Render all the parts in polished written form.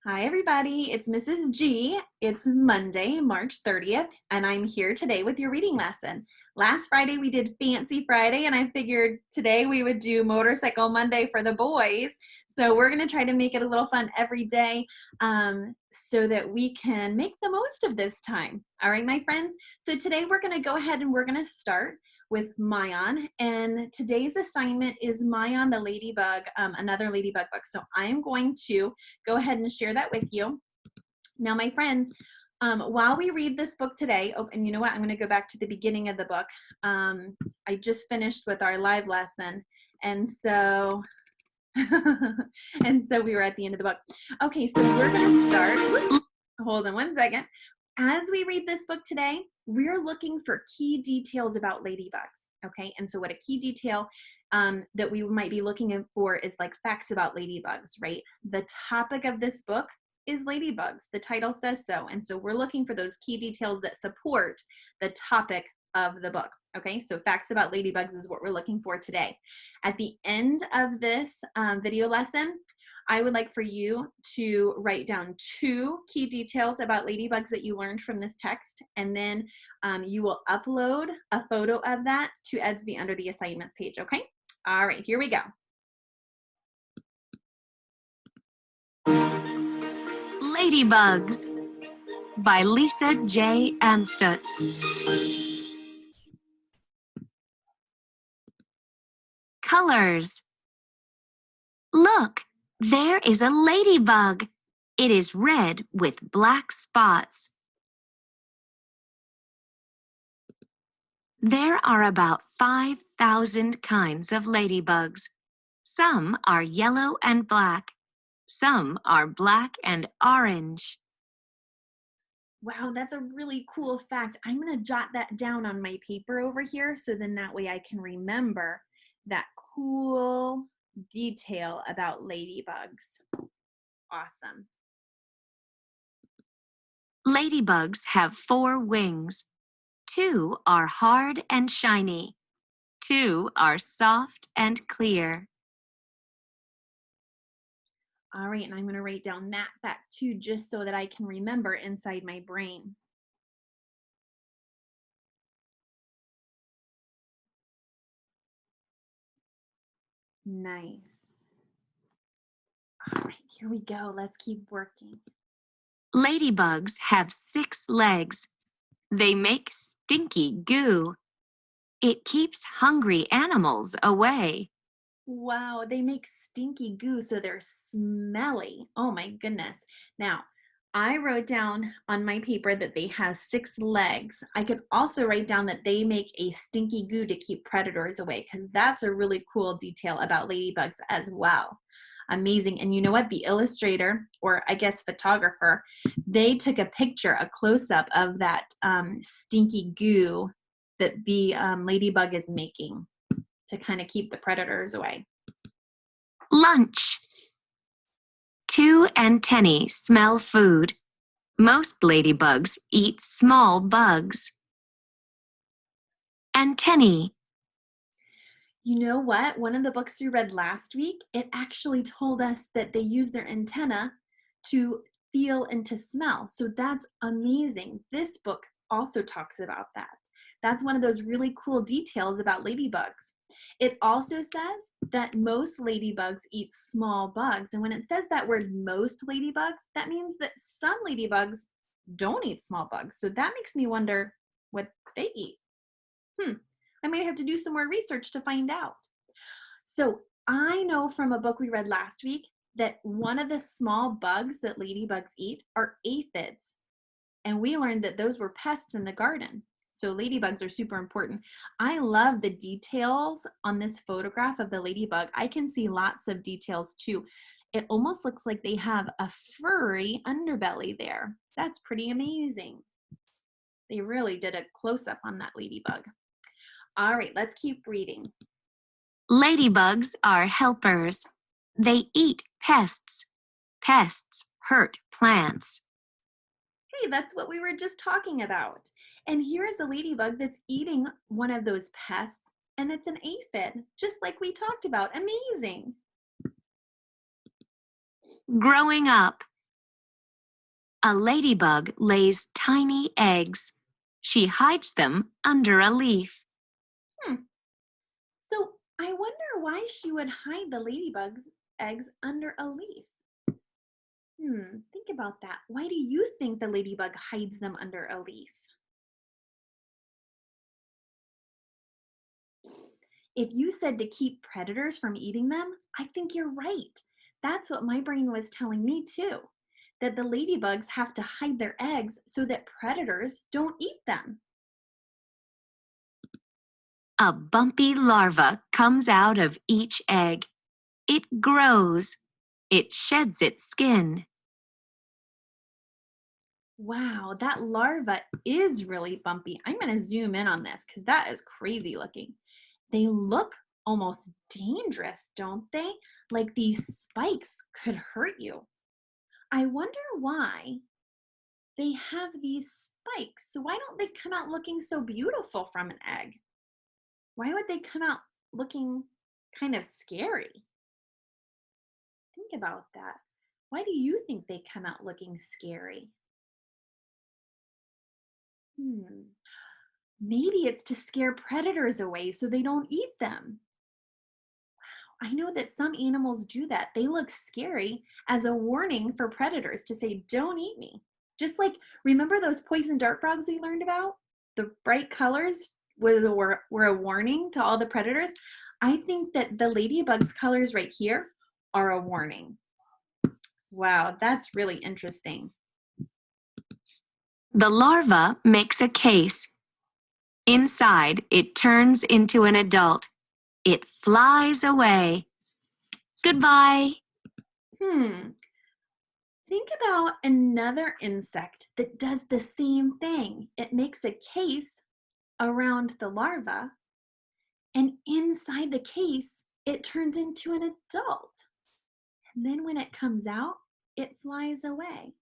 Hi, everybody. It's Mrs. G. It's Monday, March 30th, and I'm here today with your reading lesson. Last Friday, we did Fancy Friday, and I figured today we would do Motorcycle Monday for the boys. So we're going to try to make it a little fun every day so that we can make the most of this time. All right, my friends? So today we're going to go ahead and we're going to start with Mayan, and today's assignment is Mayan the Ladybug, another Ladybug book. So I'm going to go ahead and share that with you. Now, my friends, while we read this book today, oh, and you know what? I'm going to go back to the beginning of the book. I just finished with our live lesson, and so and so we were at the end of the book. Okay, so we're going to start. Whoops, hold on one second. As we read this book today, we're looking for key details about ladybugs. Okay, and so what a key detail that we might be looking for is like facts about ladybugs, right? The topic of this book is ladybugs. The title says so. And so we're looking for those key details that support the topic of the book. Okay, so facts about ladybugs is what we're looking for today. At the end of this video lesson, I would like for you to write down 2 key details about ladybugs that you learned from this text, and then you will upload a photo of that to Edsby under the assignments page, okay? All right, here we go. Ladybugs by Lisa J. Amstutz. Colors. Look, there is a ladybug. It is red with black spots. There are about 5,000 kinds of ladybugs. Some are yellow and black. Some are black and orange. Wow, that's a really cool fact. I'm going to jot that down on my paper over here so then that way I can remember that cool detail about ladybugs. Awesome. Ladybugs have 4 wings. 2 are hard and shiny. 2 are soft and clear. All right, and I'm going to write down that fact too, just so that I can remember inside my brain. Nice. All right, here we go. Let's keep working. Ladybugs have 6 legs. They make stinky goo. It keeps hungry animals away. Wow, they make stinky goo, so they're smelly. Oh my goodness. Now, I wrote down on my paper that they have 6 legs. I could also write down that they make a stinky goo to keep predators away, because that's a really cool detail about ladybugs as well. Amazing. And you know what? The illustrator, or I guess photographer, they took a picture, a close-up of that stinky goo that the ladybug is making to kind of keep the predators away. Lunch. 2 antennae smell food. Most ladybugs eat small bugs. Antennae. You know what? One of the books we read last week, it actually told us that they use their antenna to feel and to smell. So that's amazing. This book also talks about that. That's one of those really cool details about ladybugs. It also says that most ladybugs eat small bugs. And when it says that word most ladybugs, that means that some ladybugs don't eat small bugs. So that makes me wonder what they eat. I might have to do some more research to find out. So I know from a book we read last week that one of the small bugs that ladybugs eat are aphids. And we learned that those were pests in the garden. So ladybugs are super important. I love the details on this photograph of the ladybug. I can see lots of details too. It almost looks like they have a furry underbelly there. That's pretty amazing. They really did a close-up on that ladybug. All right, let's keep reading. Ladybugs are helpers. They eat pests. Pests hurt plants. Hey, that's what we were just talking about. And here is a ladybug that's eating one of those pests, and it's an aphid, just like we talked about. Amazing. Growing up. A ladybug lays tiny eggs. She hides them under a leaf. So I wonder why she would hide the ladybug's eggs under a leaf. Think about that. Why do you think the ladybug hides them under a leaf? If you said to keep predators from eating them, I think you're right. That's what my brain was telling me too, that the ladybugs have to hide their eggs so that predators don't eat them. A bumpy larva comes out of each egg. It grows. It sheds its skin. Wow, that larva is really bumpy. I'm going to zoom in on this because that is crazy looking. They look almost dangerous, don't they? Like these spikes could hurt you. I wonder why they have these spikes. So why don't they come out looking so beautiful from an egg? Why would they come out looking kind of scary? Think about that. Why do you think they come out looking scary? Maybe it's to scare predators away so they don't eat them. I know that some animals do that. They look scary as a warning for predators to say, don't eat me. Just like, remember those poison dart frogs we learned about? The bright colors were a warning to all the predators. I think that the ladybug's colors right here are a warning. Wow, that's really interesting. The larva makes a case. Inside, it turns into an adult. It flies away. Goodbye. Think about another insect that does the same thing. It makes a case around the larva, and inside the case, it turns into an adult. And then when it comes out, it flies away.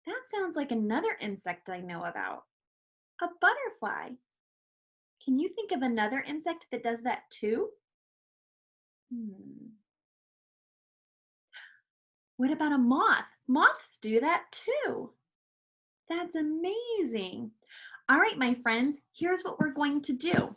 That sounds like another insect I know about. A butterfly. Can you think of another insect that does that too? What about a moth? Moths do that too. That's amazing. All right, my friends, here's what we're going to do.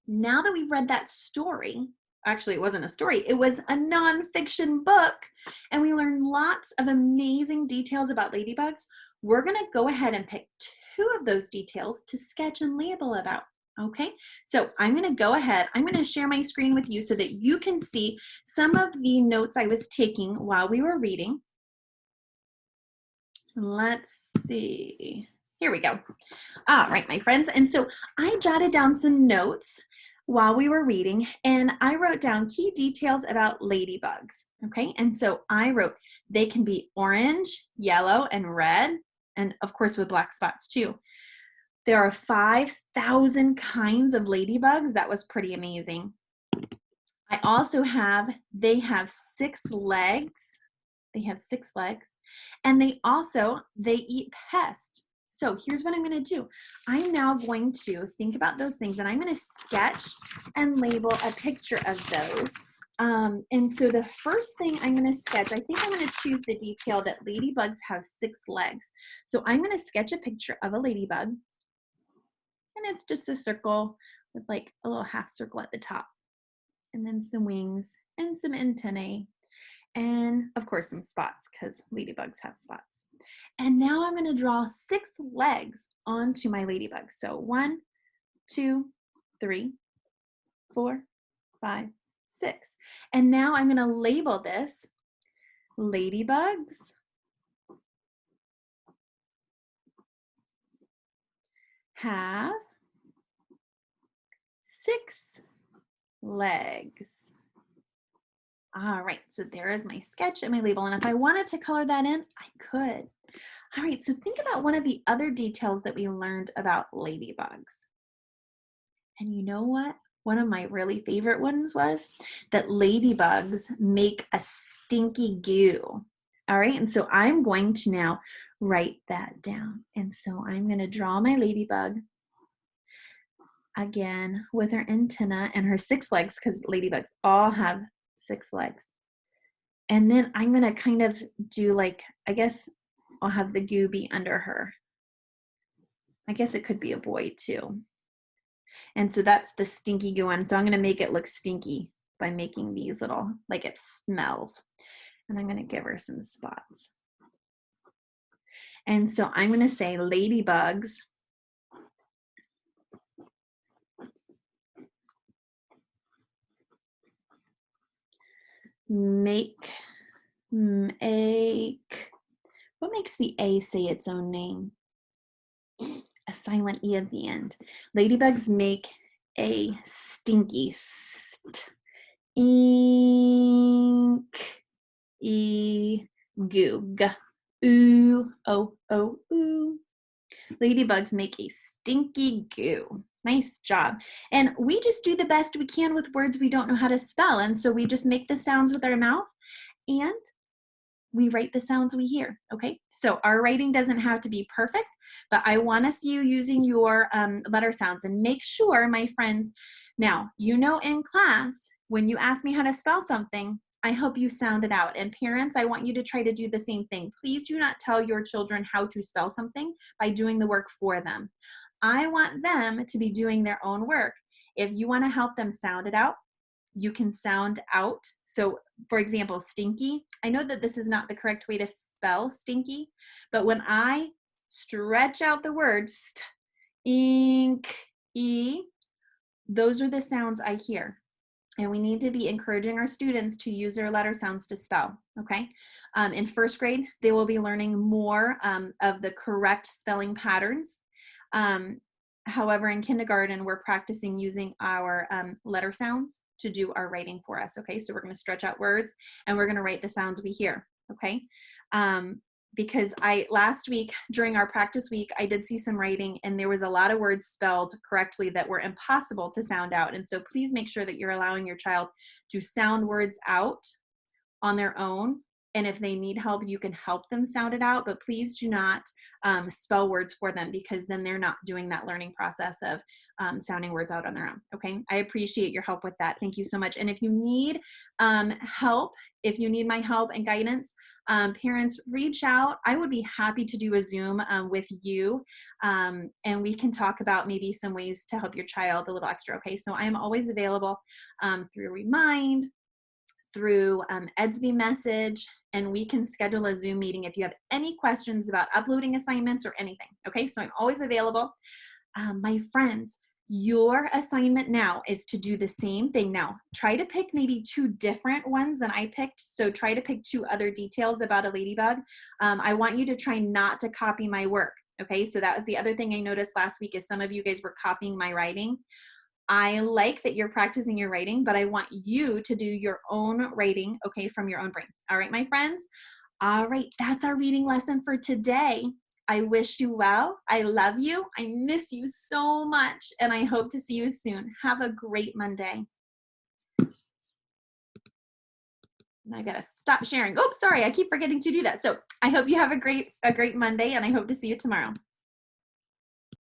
Now that we've read that story, actually it wasn't a story, it was a nonfiction book, and we learned lots of amazing details about ladybugs, we're gonna go ahead and pick 2 of those details to sketch and label about. Okay, so I'm gonna go ahead, I'm gonna share my screen with you so that you can see some of the notes I was taking while we were reading. Let's see. Here we go. All right, my friends. And so I jotted down some notes while we were reading, and I wrote down key details about ladybugs. Okay, and so I wrote they can be orange, yellow, and red, and of course with black spots too. There are 5,000 kinds of ladybugs. That was pretty amazing. I also have, they have 6 legs. They have 6 legs. And they eat pests. So here's what I'm going to do. I'm now going to think about those things, and I'm going to sketch and label a picture of those. And so the first thing I'm going to sketch, I think I'm going to choose the detail that ladybugs have 6 legs. So I'm going to sketch a picture of a ladybug, and it's just a circle with like a little half circle at the top, and then some wings and some antennae, and of course some spots because ladybugs have spots. And now I'm going to draw 6 legs onto my ladybug. So 1, 2, 3, 4, 5, 6. And now I'm going to label this ladybugs have 6 legs. All right, so there is my sketch and my label. And if I wanted to color that in, I could. All right, so think about one of the other details that we learned about ladybugs. And you know what? One of my really favorite ones was that ladybugs make a stinky goo. All right, and so I'm going to now write that down. And so I'm going to draw my ladybug again with her antenna and her 6 legs, because ladybugs all have 6 legs. And then I'm gonna kind of do like, I guess I'll have the goo be under her. I guess it could be a boy too. And so that's the stinky goo one. So I'm gonna make it look stinky by making these little, like it smells. And I'm gonna give her some spots. And so I'm gonna say ladybugs make, what makes the A say its own name? A silent E at the end. Ladybugs make a stinky ink goo. Ooh, oh, oh, ooh. Ladybugs make a stinky goo. Nice job. And we just do the best we can with words we don't know how to spell. And so we just make the sounds with our mouth and we write the sounds we hear, okay? So our writing doesn't have to be perfect, but I want to see you using your letter sounds and make sure, my friends, now, you know in class, when you ask me how to spell something, I hope you sound it out. And parents, I want you to try to do the same thing. Please do not tell your children how to spell something by doing the work for them. I want them to be doing their own work. If you want to help them sound it out, you can sound out. So for example, stinky, I know that this is not the correct way to spell stinky, but when I stretch out the word ink, e, those are the sounds I hear. And we need to be encouraging our students to use their letter sounds to spell, okay? In first grade, they will be learning more of the correct spelling patterns. However, in kindergarten, we're practicing using our letter sounds to do our writing for us, okay? So we're gonna stretch out words and we're gonna write the sounds we hear, okay? Because last week during our practice week, I did see some writing and there was a lot of words spelled correctly that were impossible to sound out. And so please make sure that you're allowing your child to sound words out on their own. And if they need help, you can help them sound it out, but please do not spell words for them because then they're not doing that learning process of sounding words out on their own, okay? I appreciate your help with that. Thank you so much. And if you need help, if you need my help and guidance, parents, reach out. I would be happy to do a Zoom with you and we can talk about maybe some ways to help your child a little extra, okay? So I am always available through Remind, through Edsby message, and we can schedule a Zoom meeting if you have any questions about uploading assignments or anything, okay? So I'm always available. My friends, your assignment now is to do the same thing. Now, try to pick maybe 2 different ones than I picked. So try to pick 2 other details about a ladybug. I want you to try not to copy my work, okay? So that was the other thing I noticed last week is some of you guys were copying my writing. I like that you're practicing your writing, but I want you to do your own writing, okay, from your own brain. All right, my friends? All right, that's our reading lesson for today. I wish you well. I love you. I miss you so much, and I hope to see you soon. Have a great Monday. And I gotta stop sharing. Oops, sorry, I keep forgetting to do that. So I hope you have a great Monday, and I hope to see you tomorrow.